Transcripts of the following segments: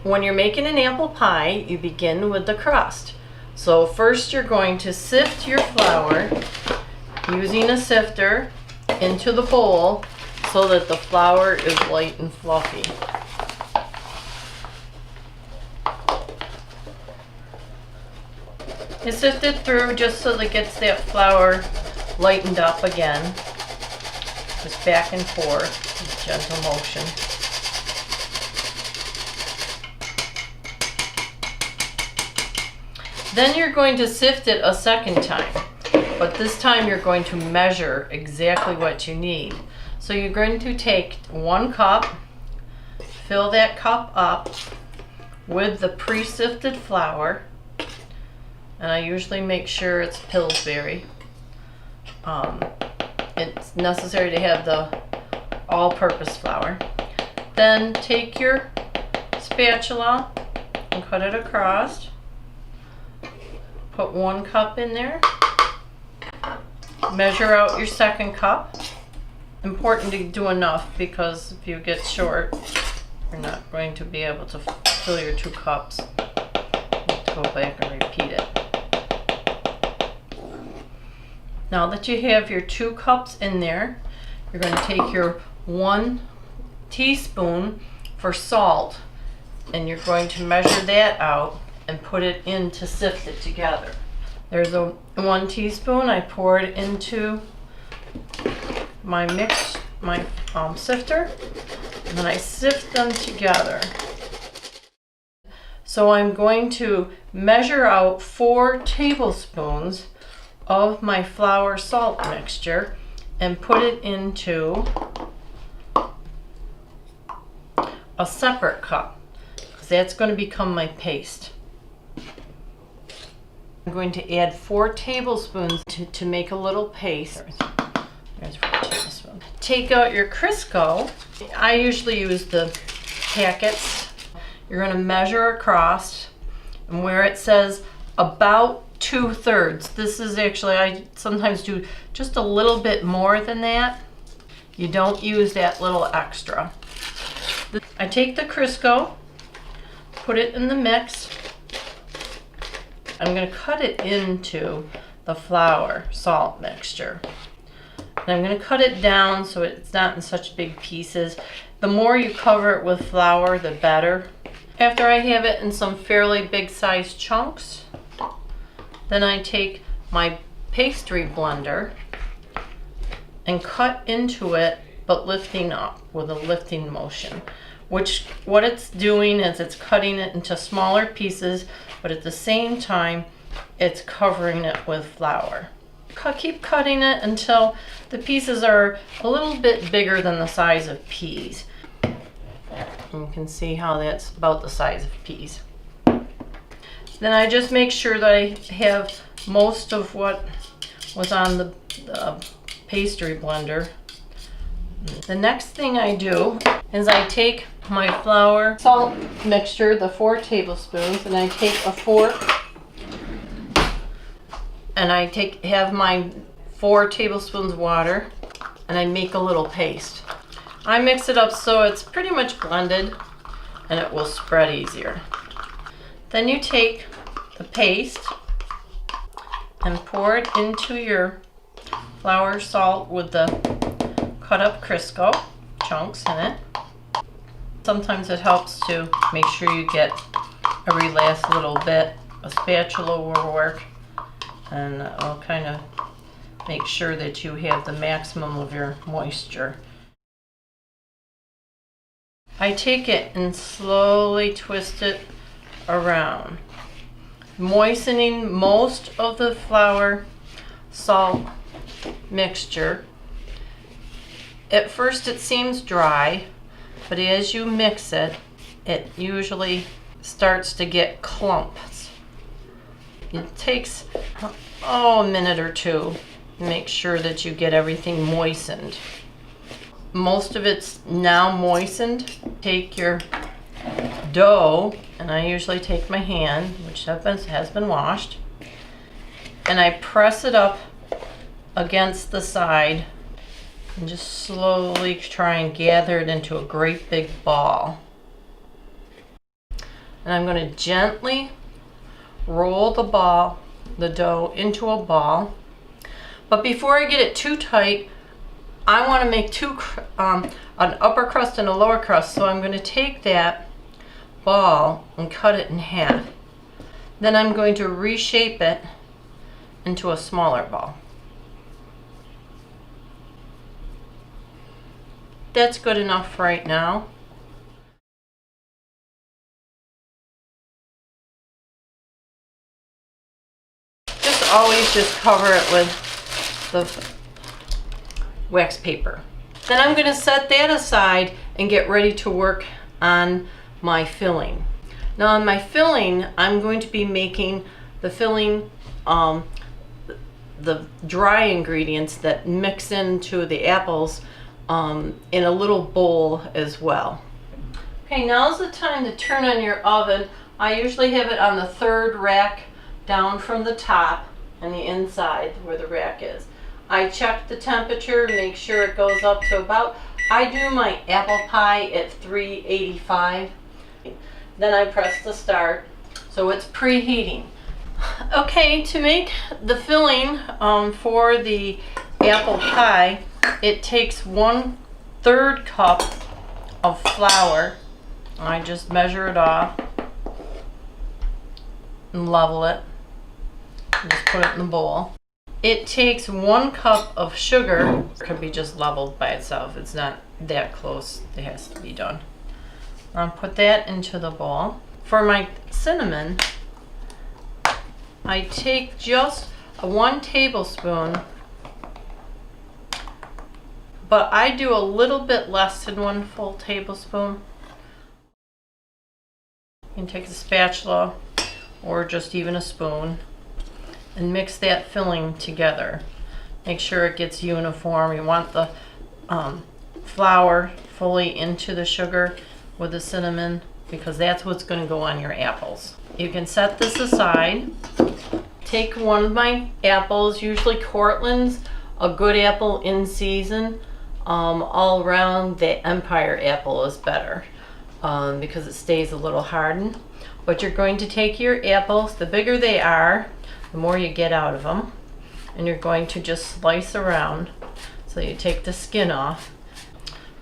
When you're making an apple pie, you begin with the crust. So first you're going to sift your flour using a sifter into the bowl so that the flour is light and fluffy. You sift it through just so that it gets that flour lightened up again. Just back and forth with gentle motion. Then you're going to sift it a second time, but this time you're going to measure exactly what you need. So you're going to take 1 cup, fill that cup up with the pre-sifted flour, and I usually make sure it's Pillsbury. It's necessary to have the all-purpose flour. Then take your spatula and cut it across. Put 1 cup in there. Measure out your second cup. Important to do enough because if you get short, you're not going to be able to fill your 2 cups. You have to go back and repeat it. Now that you have your 2 cups in there, you're going to take your 1 teaspoon for salt and you're going to measure that out and put it in to sift it together. There's a 1 teaspoon. I pour it into my sifter, and then I sift them together. So I'm going to measure out 4 tablespoons of my flour salt mixture and put it into a separate cup because that's going to become my paste. I'm going to add 4 tablespoons to make a little paste. There's 4 tablespoons. Take out your Crisco. I usually use the packets. You're going to measure across, and where it says about 2/3, this is actually, I sometimes do just a little bit more than that. You don't use that little extra. I take the Crisco, put it in the mix. I'm going to cut it into the flour salt mixture. And I'm going to cut it down so it's not in such big pieces. The more you cover it with flour, the better. After I have it in some fairly big sized chunks, then I take my pastry blender and cut into it, but lifting up with a lifting motion. What it's doing is it's cutting it into smaller pieces, but at the same time, it's covering it with flour. Keep cutting it until the pieces are a little bit bigger than the size of peas. You can see how that's about the size of peas. Then I just make sure that I have most of what was on the pastry blender. The next thing I do is I take my flour salt mixture, the 4 tablespoons, and I take a fork and I have my 4 tablespoons water and I make a little paste. I mix it up so it's pretty much blended and it will spread easier. Then you take the paste and pour it into your flour salt with the cut up Crisco chunks in it. Sometimes it helps to make sure you get every last little bit. A spatula will work, and it'll kind of make sure that you have the maximum of your moisture. I take it and slowly twist it around, moistening most of the flour salt mixture. At first it seems dry, but as you mix it, it usually starts to get clumps. It takes a minute or 2 to make sure that you get everything moistened. Most of it's now moistened. Take your dough, and I usually take my hand, which has been washed, and I press it up against the side and just slowly try and gather it into a great big ball. and I'm going to gently roll the dough into a ball. But before I get it too tight, I want to make an upper crust and a lower crust, so I'm going to take that ball and cut it in half. Then I'm going to reshape it into a smaller ball. That's good enough right now. Always just cover it with the wax paper. Then I'm going to set that aside and get ready to work on my filling. Now on my filling, I'm going to be making the filling, the dry ingredients that mix into the apples in a little bowl as well. Okay, now's the time to turn on your oven. I usually have it on the third rack down from the top and the inside where the rack is. I check the temperature, make sure it goes up to about, I do my apple pie at 385. Then I press the start, so it's preheating. Okay, to make the filling for the apple pie, it takes 1/3 cup of flour. I just measure it off and level it. Just put it in the bowl. It takes 1 cup of sugar. It could be just leveled by itself. It's not that close. It has to be done. I'll put that into the bowl. For my cinnamon, I take just 1 tablespoon, but I do a little bit less than 1 full tablespoon. You can take a spatula or just even a spoon and mix that filling together. Make sure it gets uniform. You want the flour fully into the sugar with the cinnamon, because that's what's going to go on your apples. You can set this aside. Take one of my apples, usually Cortland's, a good apple in season. All around, the Empire apple is better because it stays a little hardened. But you're going to take your apples, the bigger they are, the more you get out of them, and you're going to just slice around. So you take the skin off.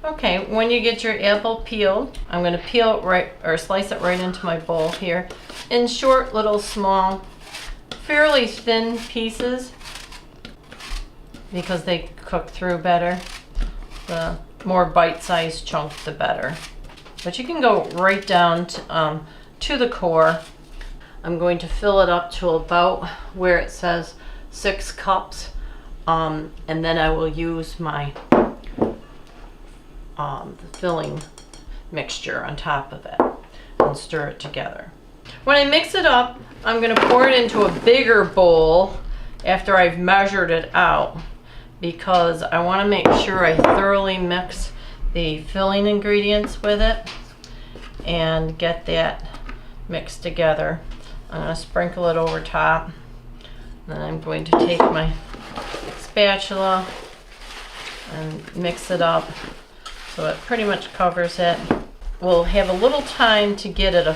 Okay, when you get your apple peeled, I'm going to peel it right, or slice it right into my bowl here in short, little, small, fairly thin pieces because they cook through better. The more bite-sized chunk, the better. But you can go right down to the core. I'm going to fill it up to about where it says 6 cups, and then I will use my filling mixture on top of it and stir it together. When I mix it up, I'm going to pour it into a bigger bowl after I've measured it out, because I want to make sure I thoroughly mix the filling ingredients with it and get that mixed together. I'm going to sprinkle it over top. Then I'm going to take my spatula and mix it up so it pretty much covers it. We'll have a little time to get it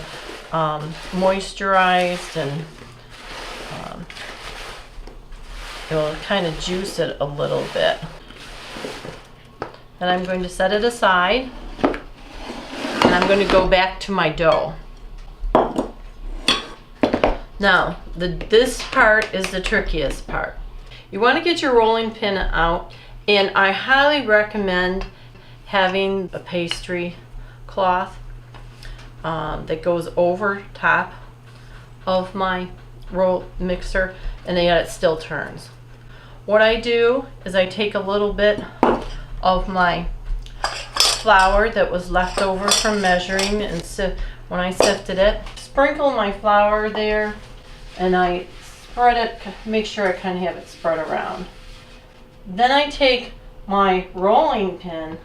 moisturized, and it will kind of juice it a little bit. Then I'm going to set it aside, and I'm going to go back to my dough. Now, this part is the trickiest part. You want to get your rolling pin out, and I highly recommend having a pastry cloth that goes over top of my roll mixer, and yet it still turns. What I do is I take a little bit of my flour that was left over from measuring, and when I sifted it, sprinkle my flour there, and I spread it, make sure I kind of have it spread around. Then I take my rolling pin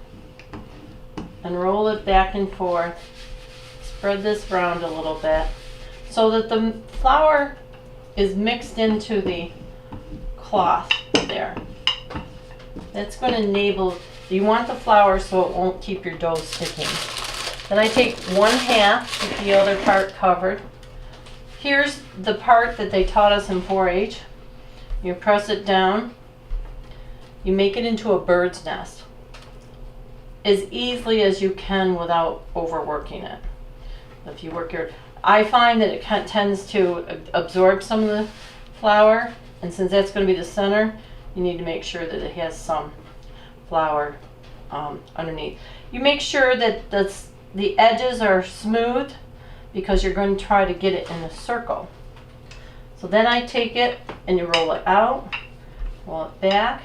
and roll it back and forth, spread this around a little bit so that the flour is mixed into the cloth there. That's going to enable, you want the flour so it won't keep your dough sticking. Then I take 1/2 with the other part covered. Here's the part that they taught us in 4-H. You press it down. You make it into a bird's nest as easily as you can without overworking it. If you work I find that it tends to absorb some of the flour, and since that's going to be the center, you need to make sure that it has some flour underneath. You make sure that the edges are smooth because you're going to try to get it in a circle. So then I take it and you roll it out, roll it back.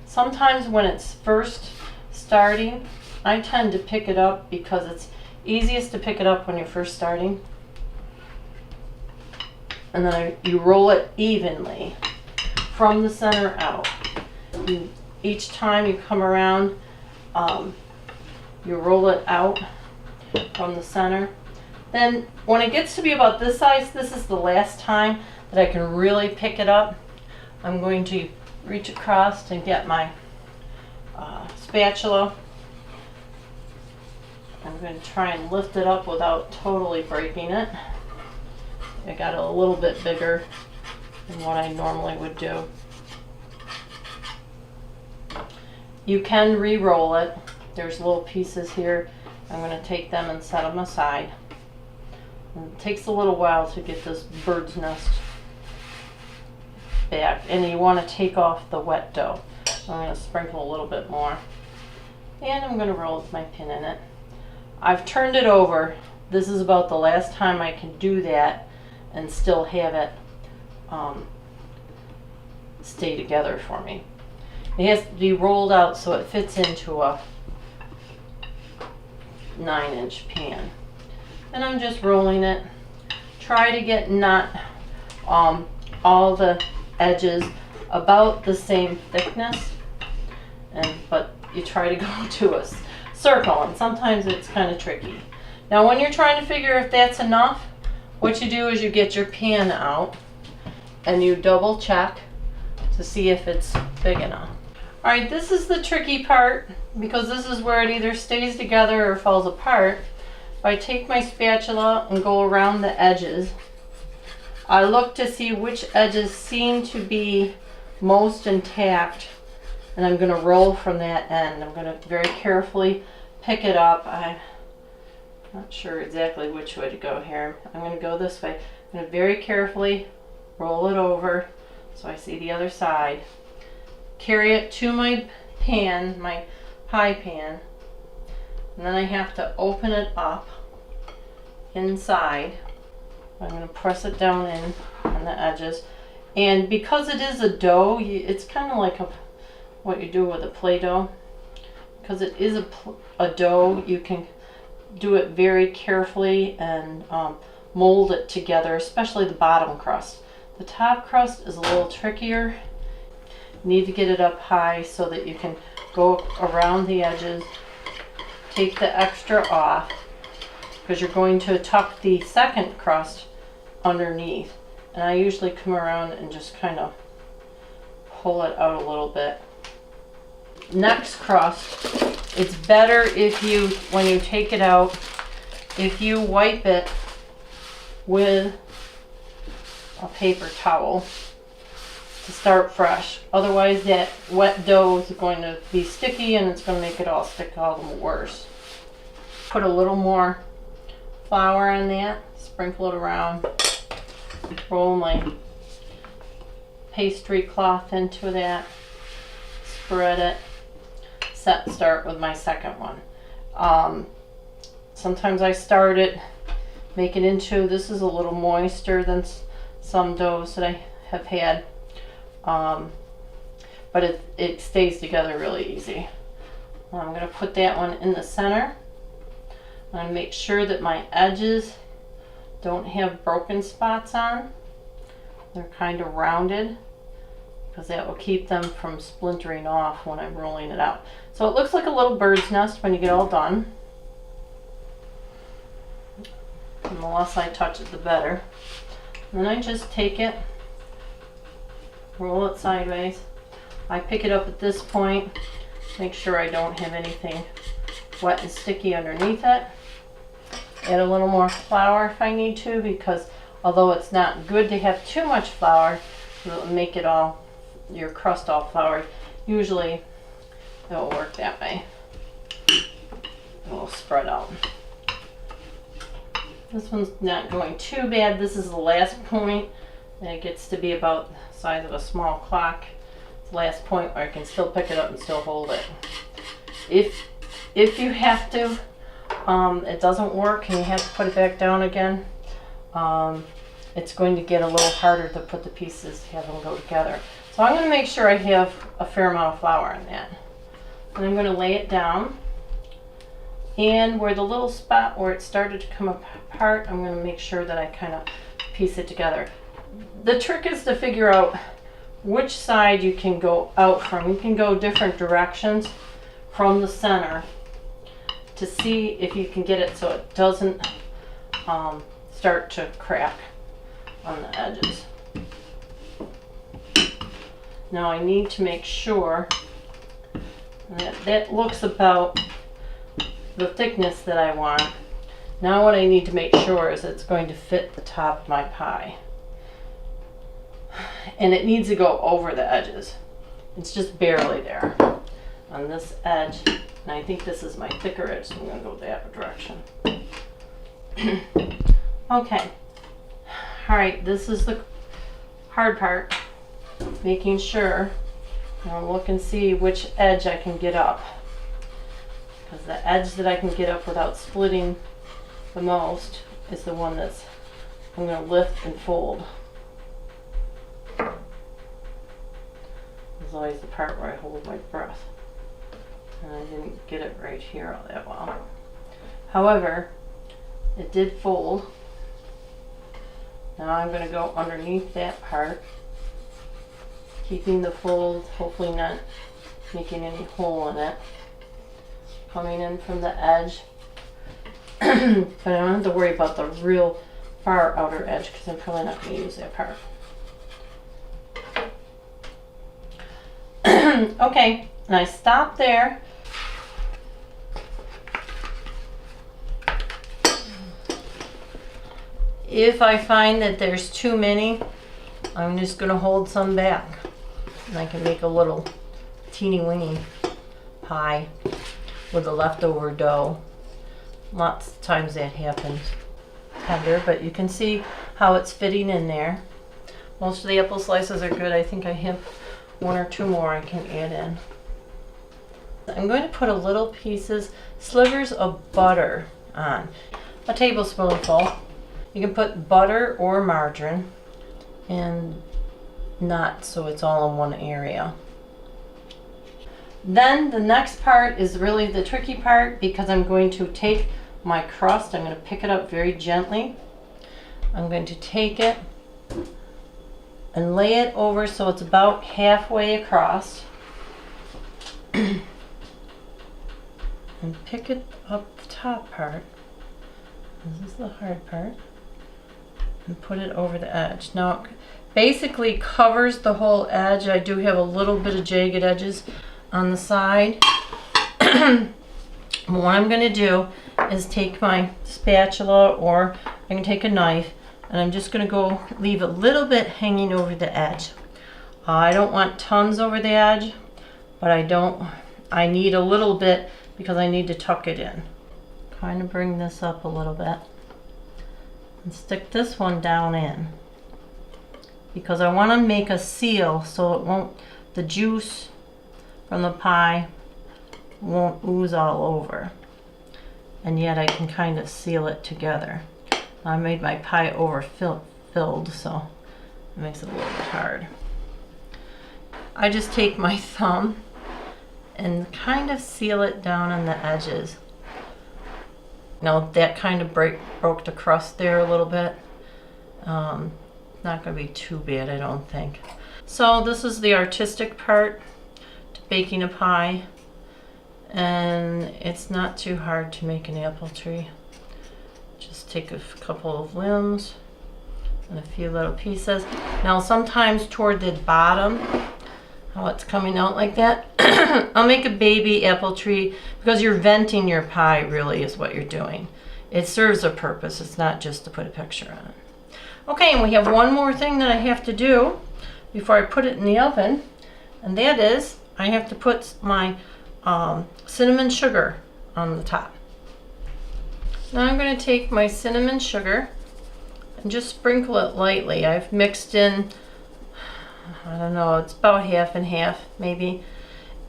Sometimes when it's first starting, I tend to pick it up because it's easiest to pick it up when you're first starting. And then you roll it evenly from the center out. Each time you come around, you roll it out from the center. Then when it gets to be about this size, this is the last time that I can really pick it up. I'm going to reach across and get my spatula. I'm going to try and lift it up without totally breaking it. I got it a little bit bigger than what I normally would do. You can re-roll it. There's little pieces here. I'm going to take them and set them aside. And it takes a little while to get this bird's nest back, and you want to take off the wet dough. So I'm going to sprinkle a little bit more, and I'm going to roll with my pin in it. I've turned it over. This is about the last time I can do that and still have it stay together for me. It has to be rolled out so it fits into a 9-inch pan. And I'm just rolling it. Try to get not all the edges about the same thickness, but you try to go to a circle, and sometimes it's kind of tricky. Now when you're trying to figure if that's enough, what you do is you get your pan out and you double check to see if it's big enough. Alright, this is the tricky part because this is where it either stays together or falls apart. If I take my spatula and go around the edges, I look to see which edges seem to be most intact, and I'm going to roll from that end. I'm going to very carefully pick it up. I'm not sure exactly which way to go here. I'm going to go this way. I'm going to very carefully roll it over so I see the other side. Carry it to my pan, my pie pan, and then I have to open it up inside. I'm going to press it down in on the edges, and because it is a dough, it's kind of like what you do with a Play-Doh. Because it is a dough, you can do it very carefully and mold it together, especially the bottom crust. The top crust is a little trickier. You need to get it up high so that you can go around the edges, take the extra off, because you're going to tuck the second crust underneath. And I usually come around and just kind of pull it out a little bit. Next crust, it's better if you, when you take it out, if you wipe it with a paper towel to start fresh. Otherwise that wet dough is going to be sticky and it's going to make it all stick all the worse. Put a little more flour on that, sprinkle it around, roll my pastry cloth into that, spread it, start with my second one. Sometimes I start it, make it into, this is a little moister than some doughs that I have had, but it stays together really easy. I'm going to put that one in the center. I'm going to make sure that my edges don't have broken spots on. They're kind of rounded, because that will keep them from splintering off when I'm rolling it out. So it looks like a little bird's nest when you get all done. And the less I touch it, the better. And then I just take it, roll it sideways. I pick it up at this point, make sure I don't have anything wet and sticky underneath it. add a little more flour if I need to, because although it's not good to have too much flour, it'll make it all, your crust all floury. Usually it will work that way. It will spread out. This one's not going too bad. This is the last point. And it gets to be about the size of a small clock. It's the last point where I can still pick it up and still hold it. If you have to, it doesn't work and you have to put it back down again, it's going to get a little harder to put the pieces, have them go together. So I'm going to make sure I have a fair amount of flour in that. And I'm going to lay it down. And where the little spot where it started to come apart, I'm going to make sure that I kind of piece it together. The trick is to figure out which side you can go out from. You can go different directions from the center to see if you can get it so it doesn't start to crack on the edges. Now I need to make sure that that looks about the thickness that I want. Now what I need to make sure is it's going to fit the top of my pie. And it needs to go over the edges. It's just barely there on this edge. And I think this is my thicker edge, so I'm going to go that direction. Okay. Alright, this is the hard part. Making sure, I'll look and see which edge I can get up. Because the edge that I can get up without splitting the most is the one that's I'm going to lift and fold. There's always the part where I hold my breath. And I didn't get it right here all that well. However, it did fold. Now I'm going to go underneath that part, keeping the fold, hopefully not making any hole in it. Coming in from the edge. But I don't have to worry about the real far outer edge because I'm probably not going to use that part. Okay, and I stop there. If I find that there's too many, I'm just going to hold some back. And I can make a little teeny weeny pie with the leftover dough. Lots of times that happens tender, but you can see how it's fitting in there. Most of the apple slices are good. I think I have one or two more I can add in. I'm going to put a little pieces, slivers of butter on. A tablespoonful. You can put butter or margarine and not so it's all in one area. Then the next part is really the tricky part because I'm going to take my crust, I'm going to pick it up very gently. I'm going to take it and lay it over so it's about halfway across. And pick it up the top part. This is the hard part. And put it over the edge. Now it basically covers the whole edge. I do have a little bit of jagged edges on the side. What I'm going to do is take my spatula, or I can take a knife, and I'm just going to go leave a little bit hanging over the edge. I don't want tons over the edge, but I need a little bit because I need to tuck it in. Kind of bring this up a little bit and stick this one down in because I want to make a seal so it won't, the juice from the pie won't ooze all over, and yet I can kind of seal it together. I made my pie overfilled, so it makes it a little bit hard. I just take my thumb and kind of seal it down on the edges. Now that kind of broke the crust there a little bit. Not going to be too bad, I don't think. So this is the artistic part to baking a pie, and it's not too hard to make an apple tree. Just take a couple of limbs and a few little pieces. Now sometimes toward the bottom, how it's coming out like that, I'll make a baby apple tree because you're venting your pie really is what you're doing. it serves a purpose. It's not just to put a picture on it. Okay, and we have one more thing that I have to do before I put it in the oven, and that is I have to put my cinnamon sugar on the top. Now I'm going to take my cinnamon sugar and just sprinkle it lightly. I've mixed in, I don't know, it's about half and half maybe.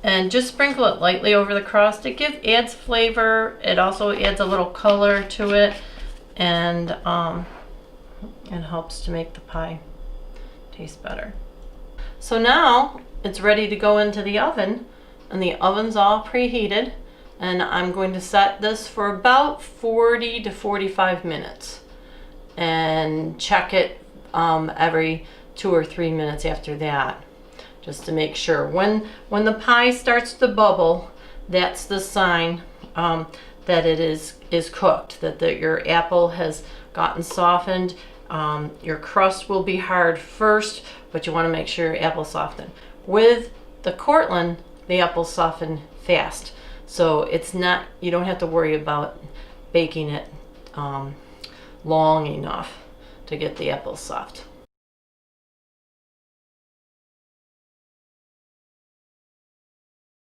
And just sprinkle it lightly over the crust. It adds flavor. It also adds a little color to it, and it helps to make the pie taste better. So now it's ready to go into the oven, and the oven's all preheated, and I'm going to set this for about 40 to 45 minutes and check it every 2 or 3 minutes after that, just to make sure. When the pie starts to bubble, that's the sign that it is cooked, that your apple has gotten softened. Your crust will be hard first, but you want to make sure your apple's softened. With the Cortland, the apples soften fast, so you don't have to worry about baking it long enough to get the apples soft.